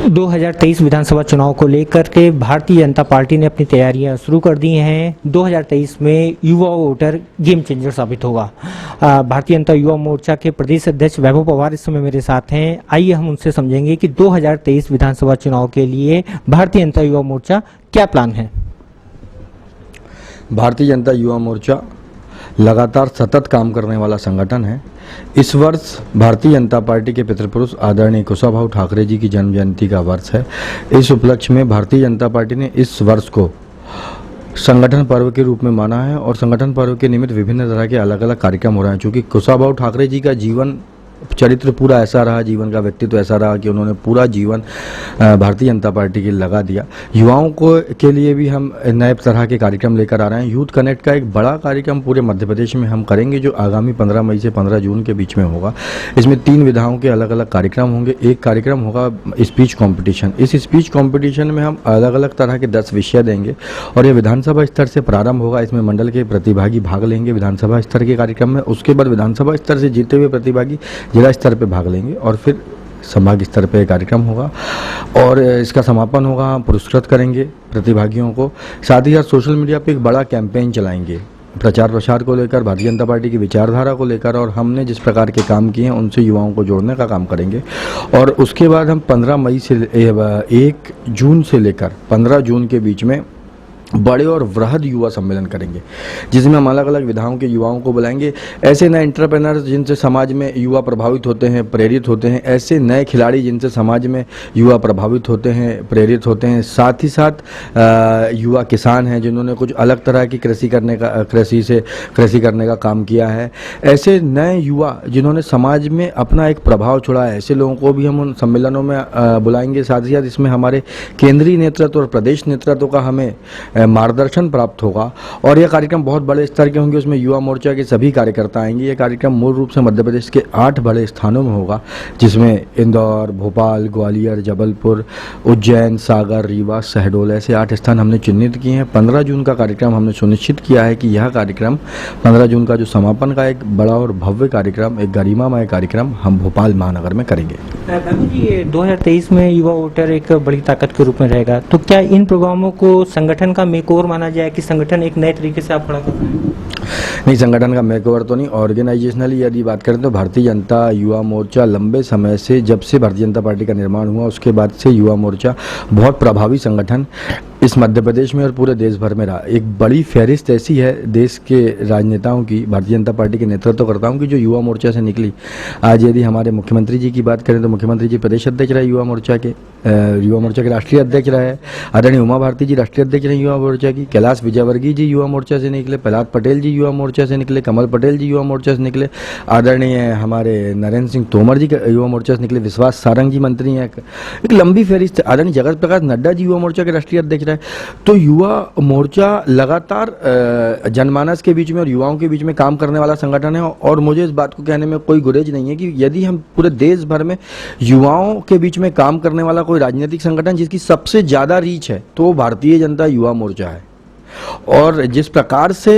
2023 विधानसभा चुनाव को लेकर के भारतीय जनता पार्टी ने अपनी तैयारियां शुरू कर दी हैं। 2023 में युवा वोटर गेम चेंजर साबित होगा। भारतीय जनता युवा मोर्चा के प्रदेश अध्यक्ष वैभव पवार इस समय मेरे साथ हैं। आइए हम उनसे समझेंगे कि 2023 विधानसभा चुनाव के लिए भारतीय जनता युवा मोर्चा क्या प्लान है। भारतीय जनता युवा मोर्चा लगातार सतत काम करने वाला संगठन है। इस वर्ष भारतीय जनता पार्टी के पितृपुरुष आदरणीय कुशाभाऊ ठाकरे जी की जन्म जयंती का वर्ष है। इस उपलक्ष्य में भारतीय जनता पार्टी ने इस वर्ष को संगठन पर्व के रूप में माना है और संगठन पर्व के निमित्त विभिन्न तरह के अलग अलग कार्यक्रम हो रहे हैं। चूँकि कुशाभाऊ ठाकरे जी का जीवन चरित्र पूरा ऐसा रहा, जीवन का व्यक्तित्व ऐसा रहा कि उन्होंने पूरा जीवन भारतीय जनता पार्टी के लिए लगा दिया। युवाओं को के लिए भी हम नए तरह के कार्यक्रम लेकर आ रहे हैं। यूथ कनेक्ट का एक बड़ा कार्यक्रम पूरे मध्य प्रदेश में हम करेंगे, जो आगामी 15 मई से 15 जून के बीच में होगा। इसमें 3 विधाओं के अलग अलग कार्यक्रम होंगे। एक कार्यक्रम होगा स्पीच कॉम्पिटिशन। इस स्पीच कॉम्पिटिशन में हम अलग अलग तरह के 10 विषय देंगे और ये विधानसभा स्तर से प्रारंभ होगा। इसमें मंडल के प्रतिभागी भाग लेंगे विधानसभा स्तर के कार्यक्रम में। उसके बाद विधानसभा स्तर से जीते हुए प्रतिभागी जिला स्तर पे भाग लेंगे और फिर संभाग स्तर पे कार्यक्रम होगा और इसका समापन होगा। हम पुरस्कृत करेंगे प्रतिभागियों को। साथ ही साथ सोशल मीडिया पे एक बड़ा कैंपेन चलाएंगे प्रचार प्रसार को लेकर, भारतीय जनता पार्टी की विचारधारा को लेकर, और हमने जिस प्रकार के काम किए हैं उनसे युवाओं को जोड़ने का काम करेंगे। और उसके बाद हम 15 मई से 1 जून से लेकर 15 जून के बीच में बड़े और वृहद युवा सम्मेलन करेंगे, जिसमें हम अलग अलग विधाओं के युवाओं को बुलाएंगे। ऐसे नए एंटरप्रेन्योर्स जिनसे समाज में युवा प्रभावित होते हैं, प्रेरित होते हैं, ऐसे नए खिलाड़ी जिनसे समाज में युवा प्रभावित होते हैं, प्रेरित होते हैं। साथ ही साथ युवा किसान हैं जिन्होंने कुछ अलग तरह की कृषि करने का काम किया है। ऐसे नए युवा जिन्होंने समाज में अपना एक प्रभाव छोड़ा है, ऐसे लोगों को भी हम उन सम्मेलनों में बुलाएंगे। साथ ही साथ इसमें हमारे केंद्रीय नेतृत्व और प्रदेश नेतृत्व का हमें मार्गदर्शन प्राप्त होगा और यह कार्यक्रम बहुत बड़े स्तर के होंगे। उसमें युवा मोर्चा के सभी कार्यकर्ता आएंगे। यह कार्यक्रम मूल रूप से मध्य प्रदेश के 8 बड़े स्थानों में होगा, जिसमें इंदौर, भोपाल, ग्वालियर, जबलपुर, उज्जैन, सागर, रीवा, शहडोल, ऐसे 8 स्थान हमने चिन्हित किए हैं। 15 जून का कार्यक्रम हमने सुनिश्चित किया है कि यह कार्यक्रम 15 जून का जो समापन का एक बड़ा और भव्य कार्यक्रम, एक गरिमामय कार्यक्रम हम भोपाल महानगर में करेंगे। जी, 2023 में युवा वोटर एक बड़ी ताकत के रूप में रहेगा, तो क्या इन प्रोग्रामों को संगठन का मेकओवर माना जाए कि संगठन एक नए तरीके से आप खड़ा कर रहे हैं? नहीं, संगठन का मेकओवर तो नहीं। ऑर्गेनाइजेशनली यदि बात करें तो भारतीय जनता युवा मोर्चा लंबे समय से, जब से भारतीय जनता पार्टी का निर्माण हुआ उसके बाद से युवा मोर्चा बहुत प्रभावी संगठन इस मध्य प्रदेश में और पूरे देश भर में रहा। एक बड़ी फहरिस्त ऐसी है देश के राजनेताओं की, भारतीय जनता पार्टी के नेतृत्वकर्ताओं की, जो युवा मोर्चा से निकली। आज यदि हमारे मुख्यमंत्री जी की बात करें तो मुख्यमंत्री जी प्रदेश अध्यक्ष रहे युवा मोर्चा के राष्ट्रीय अध्यक्ष रहे। आदरणीय उमा भारती जी राष्ट्रीय अध्यक्ष रहे युवा मोर्चा की। कैलाश विजयवर्गीय जी युवा मोर्चा से निकले। प्रहलाद पटेल जी युवा मोर्चा से निकले। कमल पटेल जी युवा मोर्चा से निकले। आदरणीय हमारे नरेंद्र सिंह तोमर जी युवा मोर्चा से निकले। विश्वास सारंग जी मंत्री हैं। एक लंबी फहरिस्त। आदरणीय जगत प्रकाश नड्डा जी युवा मोर्चा के राष्ट्रीय अध्यक्ष रहे। तो युवा मोर्चा लगातार जनमानस के बीच में और युवाओं के बीच में काम करने वाला संगठन है और मुझे इस बात को कहने में कोई गुरेज नहीं है कि यदि हम पूरे देश भर में युवाओं के बीच में काम करने वाला कोई राजनीतिक संगठन जिसकी सबसे ज्यादा रीच है तो भारतीय जनता युवा मोर्चा है। और जिस प्रकार से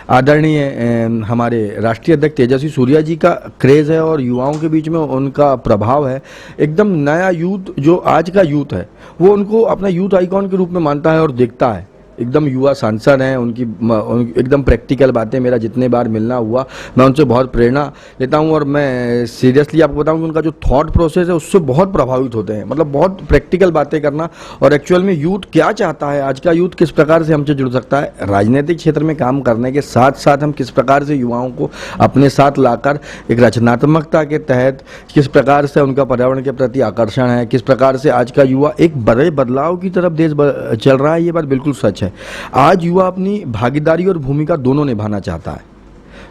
आदरणीय हमारे राष्ट्रीय अध्यक्ष तेजस्वी सूर्या जी का क्रेज है और युवाओं के बीच में उनका प्रभाव है, एकदम नया यूथ जो आज का यूथ है वो उनको अपना यूथ आइकॉन के रूप में मानता है और देखता है। एकदम युवा सांसद हैं, उनकी एकदम प्रैक्टिकल बातें, मेरा जितने बार मिलना हुआ मैं उनसे बहुत प्रेरणा लेता हूं और मैं सीरियसली आपको बताऊं कि उनका जो थॉट प्रोसेस है उससे बहुत प्रभावित होते हैं। मतलब बहुत प्रैक्टिकल बातें करना और एक्चुअल में यूथ क्या चाहता है, आज का यूथ किस प्रकार से हमसे जुड़ सकता है, राजनीतिक क्षेत्र में काम करने के साथ साथ हम किस प्रकार से युवाओं को अपने साथ लाकर एक रचनात्मकता के तहत किस प्रकार से उनका पर्यावरण के प्रति आकर्षण है, किस प्रकार से आज का युवा एक बड़े बदलाव की तरफ देश चल रहा है, ये बात बिल्कुल सच है। आज युवा अपनी भागीदारी और भूमिका दोनों निभाना चाहता है,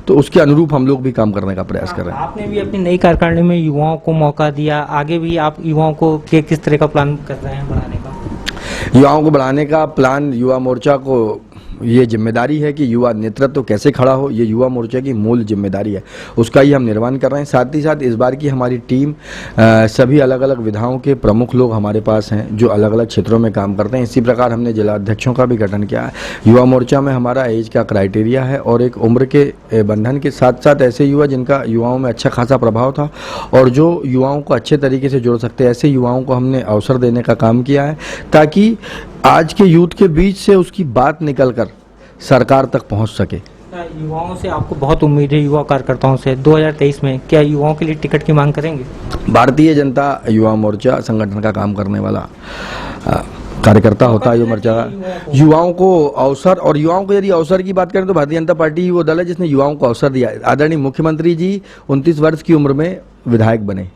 तो उसके अनुरूप हम लोग भी काम करने का प्रयास कर रहे हैं। आपने भी अपनी नई कार्यकारिणी में युवाओं को मौका दिया, आगे भी आप युवाओं को किस तरह का प्लान कर रहे हैं बढ़ाने का? युवाओं को बढ़ाने का प्लान, युवा मोर्चा को ये जिम्मेदारी है कि युवा नेतृत्व कैसे खड़ा हो, ये युवा मोर्चा की मूल जिम्मेदारी है, उसका ही हम निर्वहन कर रहे हैं। साथ ही साथ इस बार की हमारी टीम सभी अलग अलग विधाओं के प्रमुख लोग हमारे पास हैं जो अलग अलग क्षेत्रों में काम करते हैं। इसी प्रकार हमने जिला अध्यक्षों का भी गठन किया है। युवा मोर्चा में हमारा एज का क्राइटेरिया है और एक उम्र के बंधन के साथ साथ ऐसे युवा जिनका युवाओं में अच्छा खासा प्रभाव था और जो युवाओं को अच्छे तरीके से जोड़ सकते हैं, ऐसे युवाओं को हमने अवसर देने का काम किया है ताकि आज के यूथ के बीच से उसकी बात निकलकर सरकार तक पहुंच सके। युवाओं से आपको बहुत उम्मीद है, युवा कार्यकर्ताओं से 2023 में क्या युवाओं के लिए टिकट की मांग करेंगे? भारतीय जनता युवा मोर्चा संगठन का काम करने वाला कार्यकर्ता होता है युवा मोर्चा का। युवाओं को अवसर, और युवाओं को यदि अवसर की बात करें तो भारतीय जनता पार्टी ही वो दल है जिसने युवाओं को अवसर दिया। आदरणीय मुख्यमंत्री जी 29 वर्ष की उम्र में विधायक बने।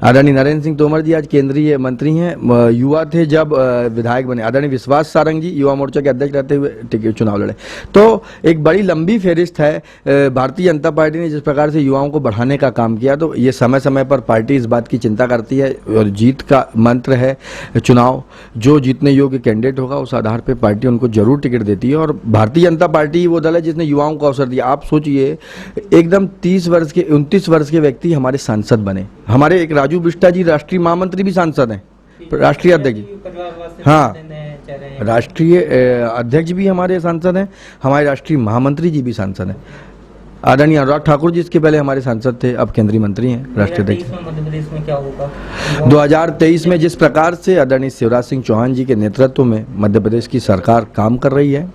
आदरणीय नरेंद्र सिंह तोमर जी आज केंद्रीय मंत्री हैं, युवा थे जब विधायक बने। आदरणीय विश्वास सारंग जी युवा मोर्चा के अध्यक्ष रहते हुए टिकट चुनाव लड़े। तो एक बड़ी लंबी फेरिस्त है। भारतीय जनता पार्टी ने जिस प्रकार से युवाओं को बढ़ाने का काम किया, तो ये समय समय पर पार्टी इस बात की चिंता करती है और जीत का मंत्र है चुनाव। जो जीतने योग्य कैंडिडेट होगा उस आधार पर पार्टी उनको जरूर टिकट देती है और भारतीय जनता पार्टी वो दल है जिसने युवाओं को अवसर दिया। आप सोचिए, एकदम 29 वर्ष के व्यक्ति हमारे सांसद बने। हमारे राजू बिष्टा जी राष्ट्रीय महामंत्री भी सांसद हैं, राष्ट्रीय अध्यक्ष। हाँ, राष्ट्रीय अध्यक्ष भी हमारे सांसद हैं, हमारे राष्ट्रीय महामंत्री जी भी सांसद हैं। आदरणीय अनुराग ठाकुर जी इसके पहले हमारे सांसद थे, अब केंद्रीय मंत्री हैं, राष्ट्रीय अध्यक्ष। मध्य प्रदेश में क्या होगा 2023 में जिस प्रकार से आदरणीय शिवराज सिंह चौहान जी के नेतृत्व में मध्य प्रदेश की सरकार काम कर रही है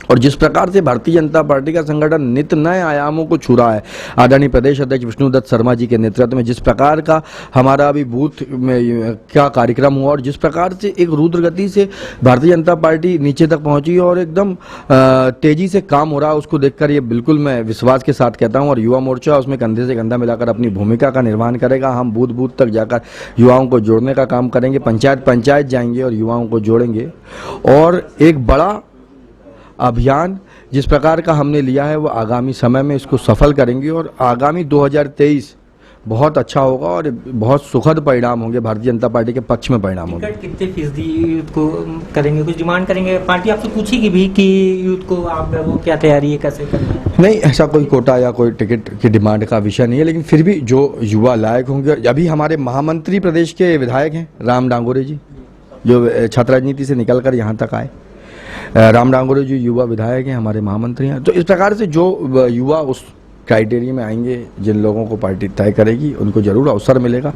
और जिस प्रकार से भारतीय जनता पार्टी का संगठन नित नए आयामों को छू रहा है, आदरणीय प्रदेश अध्यक्ष विष्णुदत्त शर्मा जी के नेतृत्व में जिस प्रकार का हमारा अभी बूथ में क्या कार्यक्रम हुआ और जिस प्रकार से एक रुद्र गति से भारतीय जनता पार्टी नीचे तक पहुंची और एकदम तेजी से काम हो रहा है, उसको देखकर ये बिल्कुल मैं विश्वास के साथ कहता हूँ। और युवा मोर्चा उसमें कंधे से कंधा मिलाकर अपनी भूमिका का निर्वहन करेगा। हम बूथ बूथ तक जाकर युवाओं को जोड़ने का काम करेंगे, पंचायत जाएंगे और युवाओं को जोड़ेंगे। और एक बड़ा अभियान जिस प्रकार का हमने लिया है वो आगामी समय में इसको सफल करेंगे और आगामी 2023 बहुत अच्छा होगा और बहुत सुखद परिणाम होंगे, भारतीय जनता पार्टी के पक्ष में परिणाम होंगे। टिकट कितने फीसदी यूथ को करेंगे, कुछ डिमांड करेंगे? पार्टी आपसे पूछेगी भी कि यूथ को आप वो क्या तैयारी है, कैसे करना है? नहीं, ऐसा कोई कोटा या कोई टिकट की डिमांड का विषय नहीं है, लेकिन फिर भी जो युवा लायक होंगे। अभी हमारे महामंत्री प्रदेश के विधायक हैं राम डांगोरे जी, जो छात्र राजनीति से निकल कर यहाँ तक आए। राम डांगोरे जी युवा विधायक हैं, हमारे महामंत्री हैं। तो इस प्रकार से जो युवा उस क्राइटेरिया में आएंगे, जिन लोगों को पार्टी तय करेगी, उनको जरूर अवसर मिलेगा।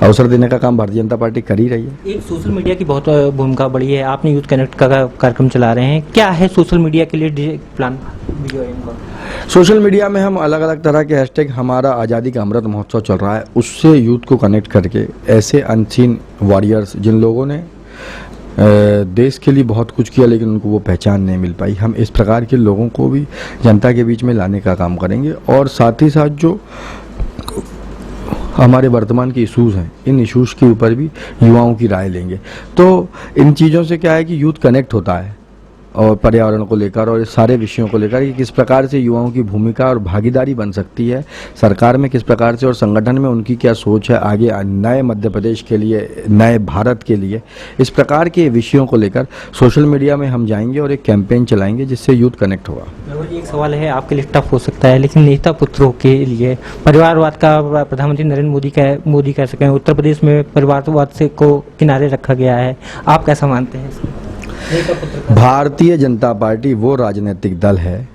अवसर देने का काम भारतीय जनता पार्टी कर ही रही है। एक सोशल मीडिया की बहुत भूमिका बड़ी है, आपने यूथ कनेक्ट का कार्यक्रम चला रहे हैं, क्या है सोशल मीडिया के लिए प्लान? सोशल मीडिया में हम अलग अलग तरह के हैशटैग, हमारा आज़ादी का अमृत महोत्सव चल रहा है, उससे यूथ को कनेक्ट करके ऐसे अनसीन वॉरियर्स जिन लोगों ने देश के लिए बहुत कुछ किया लेकिन उनको वो पहचान नहीं मिल पाई, हम इस प्रकार के लोगों को भी जनता के बीच में लाने का काम करेंगे। और साथ ही साथ जो हमारे वर्तमान के इशूज़ हैं, इन इशूज़ के ऊपर भी युवाओं की राय लेंगे। तो इन चीज़ों से क्या है कि यूथ कनेक्ट होता है और पर्यावरण को लेकर और सारे विषयों को लेकर कि किस प्रकार से युवाओं की भूमिका और भागीदारी बन सकती है सरकार में, किस प्रकार से और संगठन में उनकी क्या सोच है आगे नए मध्य प्रदेश के लिए, नए भारत के लिए। इस प्रकार के विषयों को लेकर सोशल मीडिया में हम जाएंगे और एक कैंपेन चलाएंगे जिससे यूथ कनेक्ट होगा। एक सवाल है, आपके लिए टफ हो सकता है, लेकिन नेता पुत्रों के लिए परिवारवाद का प्रधानमंत्री नरेंद्र मोदी कह सकें, उत्तर प्रदेश में परिवारवाद से को किनारे रखा गया है, आप कैसा मानते हैं? भारतीय जनता पार्टी वो राजनीतिक दल है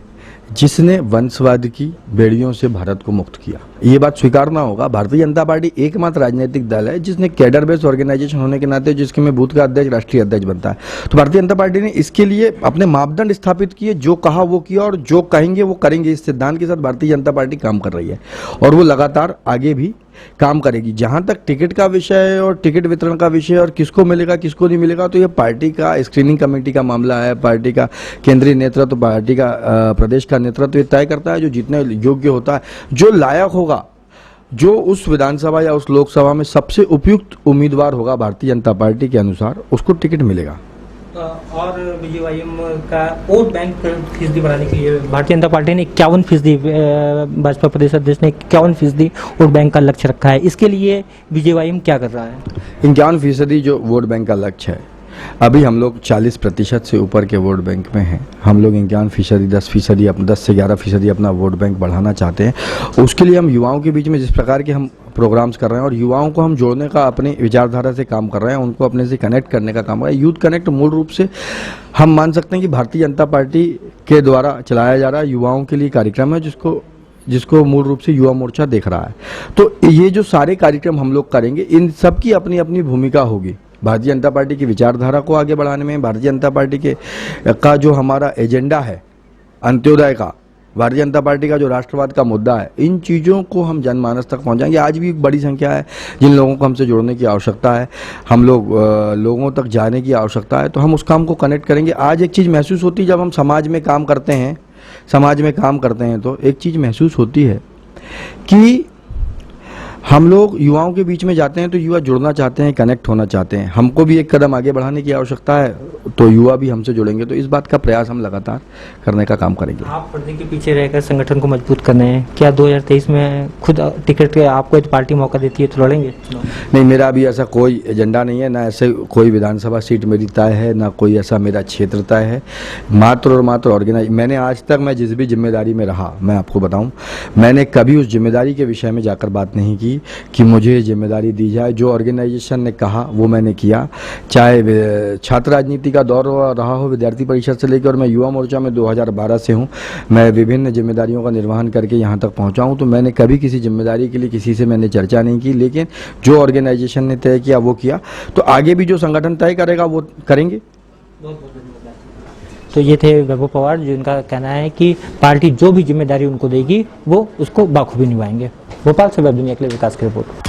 जिसने वंशवाद की बेड़ियों से भारत को मुक्त किया, ये बात स्वीकारना होगा। भारतीय जनता पार्टी एकमात्र राजनीतिक दल है जिसने कैडर बेस्ड ऑर्गेनाइजेशन होने के नाते जिसके में बूथ का अध्यक्ष राष्ट्रीय अध्यक्ष बनता है। तो भारतीय जनता पार्टी ने इसके लिए अपने मापदंड स्थापित किए, जो कहा वो किया और जो कहेंगे वो करेंगे। इस सिद्धांत के साथ भारतीय जनता पार्टी काम कर रही है और वो लगातार आगे भी काम करेगी। जहां तक टिकट का विषय और टिकट वितरण का विषय और किसको मिलेगा किसको नहीं मिलेगा, तो ये पार्टी का स्क्रीनिंग कमेटी का मामला है। पार्टी का केंद्रीय नेतृत्व, पार्टी का प्रदेश का नेतृत्व ये तय करता है। जो जितने योग्य होता है, जो लायक होगा, जो उस विधानसभा या उस लोकसभा में सबसे उपयुक्त उम्मीदवार होगा भारतीय जनता पार्टी के अनुसार, उसको टिकट मिलेगा। और बीजेवाईएम का वोट बैंक फीसदी बढ़ाने के लिए भारतीय जनता पार्टी ने 51%, भाजपा प्रदेश अध्यक्ष ने 51% वोट बैंक का लक्ष्य रखा है। इसके लिए बीजेवाईएम क्या कर रहा है? 51% जो वोट बैंक का लक्ष्य है, अभी हम लोग 40% से ऊपर के वोट बैंक में हैं। हम लोग 51%, 10%, 10 से 11% अपना वोट बैंक बढ़ाना चाहते हैं। उसके लिए हम युवाओं के बीच में जिस प्रकार के हम प्रोग्राम्स कर रहे हैं और युवाओं को हम जोड़ने का अपनी विचारधारा से काम कर रहे हैं, उनको अपने से कनेक्ट करने का काम कर रहे हैं। यूथ कनेक्ट मूल रूप से हम मान सकते हैं कि भारतीय जनता पार्टी के द्वारा चलाया जा रहा युवाओं के लिए कार्यक्रम है, जिसको मूल रूप से युवा मोर्चा देख रहा है। तो ये जो सारे कार्यक्रम हम लोग करेंगे, इन सब की अपनी अपनी भूमिका होगी। भारतीय जनता पार्टी की विचारधारा को आगे बढ़ाने में, भारतीय जनता पार्टी का जो हमारा एजेंडा है अंत्योदय का, भारतीय जनता पार्टी का जो राष्ट्रवाद का मुद्दा है, इन चीज़ों को हम जनमानस तक पहुंचाएंगे। आज भी एक बड़ी संख्या है जिन लोगों को हमसे जोड़ने की आवश्यकता है, हम लोग लोगों तक जाने की आवश्यकता है, तो हम उस काम को कनेक्ट करेंगे। आज एक चीज़ महसूस होती है जब हम समाज में काम करते हैं तो एक चीज़ महसूस होती है कि हम लोग युवाओं के बीच में जाते हैं तो युवा जुड़ना चाहते हैं, कनेक्ट होना चाहते हैं। हमको भी एक कदम आगे बढ़ाने की आवश्यकता है, तो युवा भी हमसे जुड़ेंगे। तो इस बात का प्रयास हम लगातार करने का काम करेंगे। आप पर्दे के पीछे रहकर संगठन को मजबूत करने हैं, क्या 2023 में खुद टिकट आपको पार्टी मौका देती है तो लड़ेंगे? नहीं, मेरा अभी ऐसा कोई एजेंडा नहीं है, ना ऐसे कोई विधानसभा सीट मेरी तय है, ना कोई ऐसा मेरा क्षेत्र तय है। मात्र और मात्र ऑर्गेनाइज, मैंने आज तक मैं जिस भी जिम्मेदारी में रहा, मैं आपको बताऊं, मैंने कभी उस जिम्मेदारी के विषय में जाकर बात नहीं की कि मुझे जिम्मेदारी दी जाए। जो ऑर्गेनाइजेशन ने कहा वो मैंने किया, चाहे छात्र राजनीति का दौर रहा हो, विद्यार्थी परिषद से लेकर, और मैं युवा मोर्चा में 2012 से हूँ। मैं विभिन्न जिम्मेदारियों का निर्वहन करके यहाँ तक पहुँचा हूँ। तो मैंने कभी किसी जिम्मेदारी के लिए किसी से मैंने चर्चा नहीं की, लेकिन जो ऑर्गेनाइजेशन ने तय किया वो किया। तो आगे भी जो संगठन तय करेगा वो करेंगे। तो ये थे वैभव पवार, जिनका कहना है कि पार्टी जो भी जिम्मेदारी उनको देगी वो उसको बाखूबी निभाएंगे। भोपाल से वेब दुनिया के लिए विकास की रिपोर्ट।